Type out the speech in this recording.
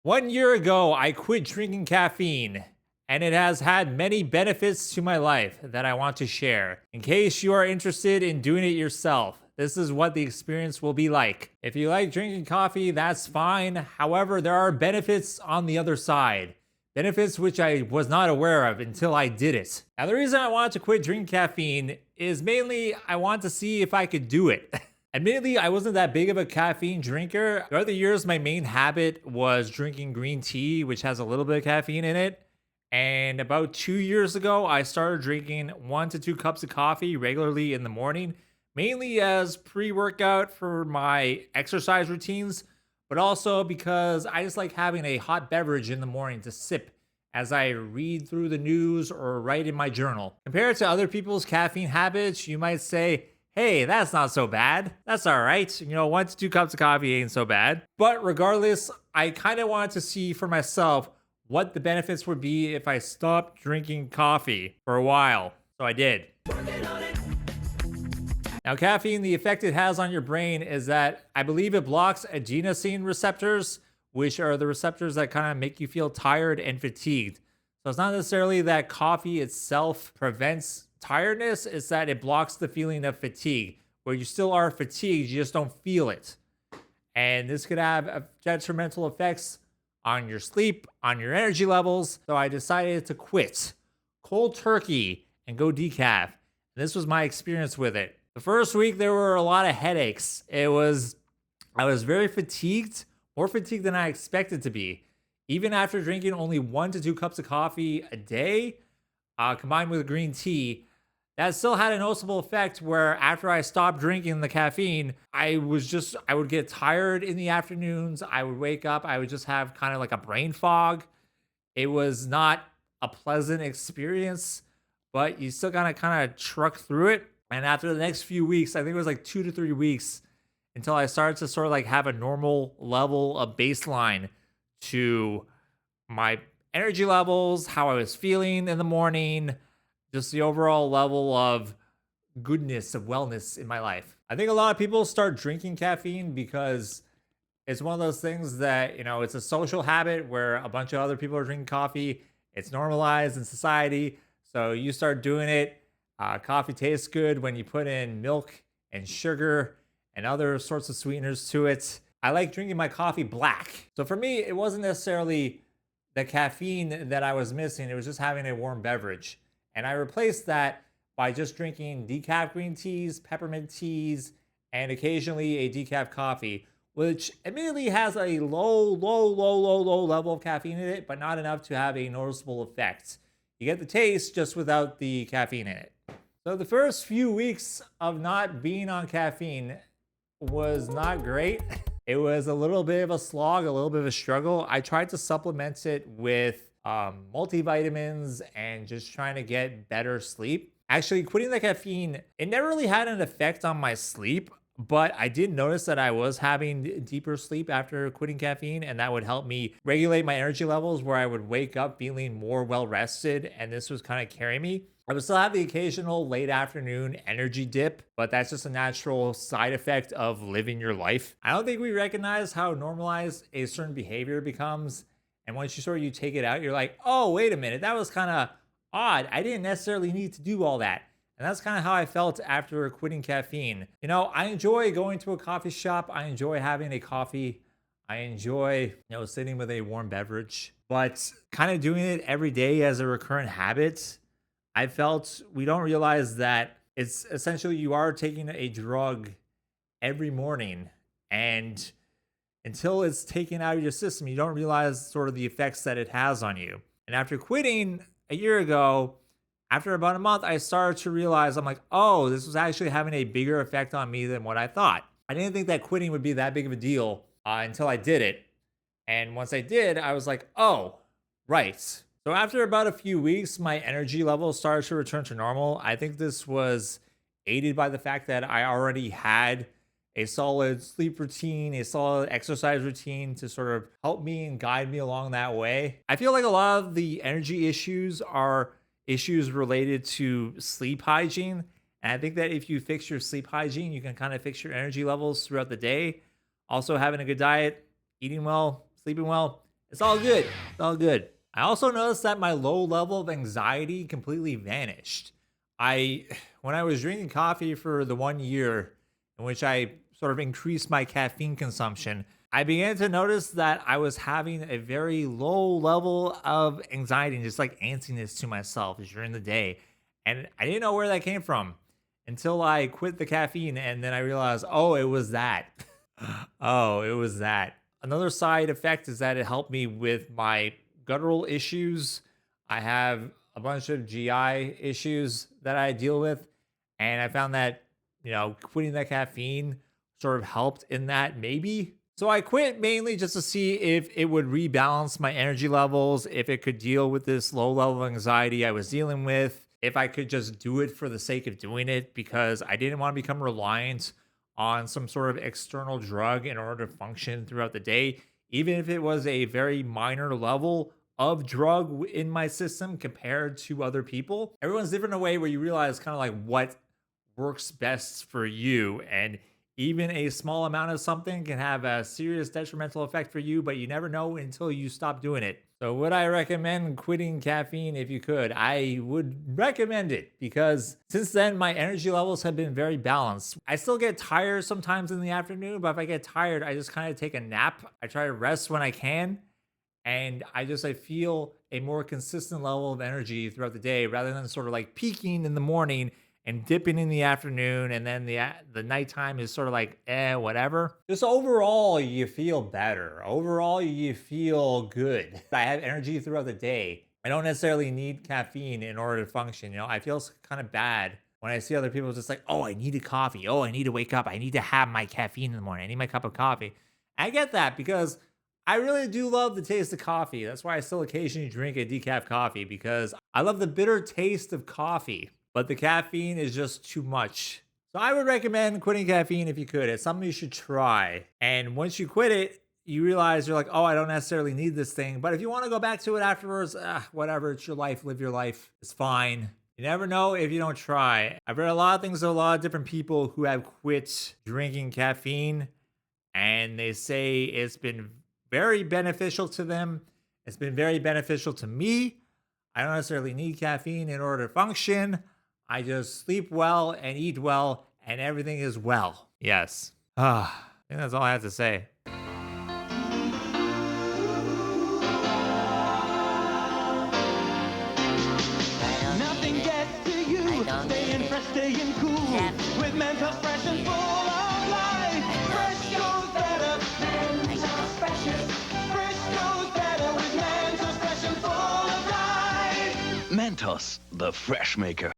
1 year ago, I quit drinking caffeine, and it has had many benefits to my life that I want to share. In case you are interested in doing it yourself, this is what the experience will be like. If you like drinking coffee, that's fine. However, there are benefits on the other side. Benefits which I was not aware of until I did it. Now, the reason I wanted to quit drinking caffeine is mainly I want to see if I could do it. Admittedly, I wasn't that big of a caffeine drinker. Throughout the years, my main habit was drinking green tea, which has a little bit of caffeine in it. And about 2 years ago, I started drinking 1 to 2 cups of coffee regularly in the morning, mainly as pre workout for my exercise routines, but also because I just like having a hot beverage in the morning to sip as I read through the news or write in my journal. Compared to other people's caffeine habits, you might say, hey, that's not so bad. That's all right. 1 to 2 cups of coffee ain't so bad. But regardless, I kind of wanted to see for myself what the benefits would be if I stopped drinking coffee for a while. So I did. Now, caffeine, the effect it has on your brain is that I believe it blocks adenosine receptors, which are the receptors that kind of make you feel tired and fatigued. So it's not necessarily that coffee itself prevents tiredness, it's that it blocks the feeling of fatigue, where you still are fatigued, you just don't feel it. And this could have detrimental effects on your sleep, on your energy levels. So I decided to quit cold turkey and go decaf. And this was my experience with it. The first week, there were a lot of headaches. I was very fatigued, more fatigued than I expected to be. Even after drinking only 1 to 2 cups of coffee a day, combined with green tea, that still had a noticeable effect where after I stopped drinking the caffeine, I would get tired in the afternoons. I would wake up, I would just have kind of like a brain fog. It was not a pleasant experience, but you still gotta kind of truck through it. And after the next few weeks, I think it was like 2 to 3 weeks until I started to sort of like have a normal level of baseline to my energy levels, how I was feeling in the morning, just the overall level of goodness, of wellness in my life. I think a lot of people start drinking caffeine because it's one of those things that, it's a social habit where a bunch of other people are drinking coffee. It's normalized in society. So you start doing it. Coffee tastes good when you put in milk and sugar and other sorts of sweeteners to it. I like drinking my coffee black. So for me, it wasn't necessarily the caffeine that I was missing. It was just having a warm beverage. And I replaced that by just drinking decaf green teas, peppermint teas, and occasionally a decaf coffee, which admittedly has a low level of caffeine in it, but not enough to have a noticeable effect. You get the taste just without the caffeine in it. So the first few weeks of not being on caffeine was not great. It was a little bit of a slog, a little bit of a struggle. I tried to supplement it with multivitamins and just trying to get better sleep. Actually, quitting the caffeine, it never really had an effect on my sleep, but I did notice that I was having deeper sleep after quitting caffeine, and that would help me regulate my energy levels where I would wake up feeling more well rested, and this was kind of carrying me. I would still have the occasional late afternoon energy dip, but that's just a natural side effect of living your life. I don't think we recognize how normalized a certain behavior becomes. And once you take it out, you're like, oh, wait a minute, that was kind of odd. I didn't necessarily need to do all that. And that's kind of how I felt after quitting caffeine. I enjoy going to a coffee shop. I enjoy having a coffee. I enjoy, sitting with a warm beverage. But kind of doing it every day as a recurrent habit, I felt we don't realize that it's essentially you are taking a drug every morning. And until it's taken out of your system, you don't realize sort of the effects that it has on you. And after quitting a year ago, after about a month, I started to realize I'm like, oh, this was actually having a bigger effect on me than what I thought. I didn't think that quitting would be that big of a deal until I did it. And once I did, I was like, oh, right. So after about a few weeks, my energy levels started to return to normal. I think this was aided by the fact that I already had a solid sleep routine, a solid exercise routine to sort of help me and guide me along that way. I feel like a lot of the energy issues are issues related to sleep hygiene. And I think that if you fix your sleep hygiene, you can kind of fix your energy levels throughout the day. Also, having a good diet, eating well, sleeping well, It's all good. It's all good. I also noticed that my low level of anxiety completely vanished. I, when I was drinking coffee for the 1 year in which I sort of increased my caffeine consumption, I began to notice that I was having a very low level of anxiety and just like antsiness to myself during the day. And I didn't know where that came from until I quit the caffeine. And then I realized, oh, it was that. Oh, it was that. Another side effect is that it helped me with my guttural issues. I have a bunch of GI issues that I deal with. And I found that, quitting that caffeine sort of helped in that maybe. So I quit mainly just to see if it would rebalance my energy levels, if it could deal with this low level of anxiety I was dealing with, if I could just do it for the sake of doing it because I didn't want to become reliant on some sort of external drug in order to function throughout the day, even if it was a very minor level of drug in my system compared to other people. Everyone's different in a way where you realize kind of like what works best for you. And even a small amount of something can have a serious detrimental effect for you, but you never know until you stop doing it. So, would I recommend quitting caffeine if you could? I would recommend it because since then, my energy levels have been very balanced. I still get tired sometimes in the afternoon, but if I get tired, I just kind of take a nap. I try to rest when I can. And I feel a more consistent level of energy throughout the day rather than sort of like peaking in the morning and dipping in the afternoon, and then the nighttime is sort of like whatever. Just overall you feel better. Overall you feel good. I have energy throughout the day. I don't necessarily need caffeine in order to function. I feel kind of bad when I see other people just like, oh, I need a coffee. Oh, I need to wake up. I need to have my caffeine in the morning. I need my cup of coffee. I get that because I really do love the taste of coffee. That's why I still occasionally drink a decaf coffee because I love the bitter taste of coffee, but the caffeine is just too much. So I would recommend quitting caffeine if you could. It's something you should try. And once you quit it, you realize you're like, oh, I don't necessarily need this thing. But if you want to go back to it afterwards, whatever, it's your life, live your life. It's fine. You never know if you don't try. I've read a lot of things of a lot of different people who have quit drinking caffeine, and they say it's been very beneficial to them. It's been very beneficial to me. I don't necessarily need caffeine in order to function. I just sleep well and eat well, and everything is well. Yes. I think that's all I have to say. Nothing gets to you. Staying fresh, staying cool. With mental fresh and full of life. Fresh goes better. Fresh goes better with Mentos fresh and full of life. Mentos, the fresh maker.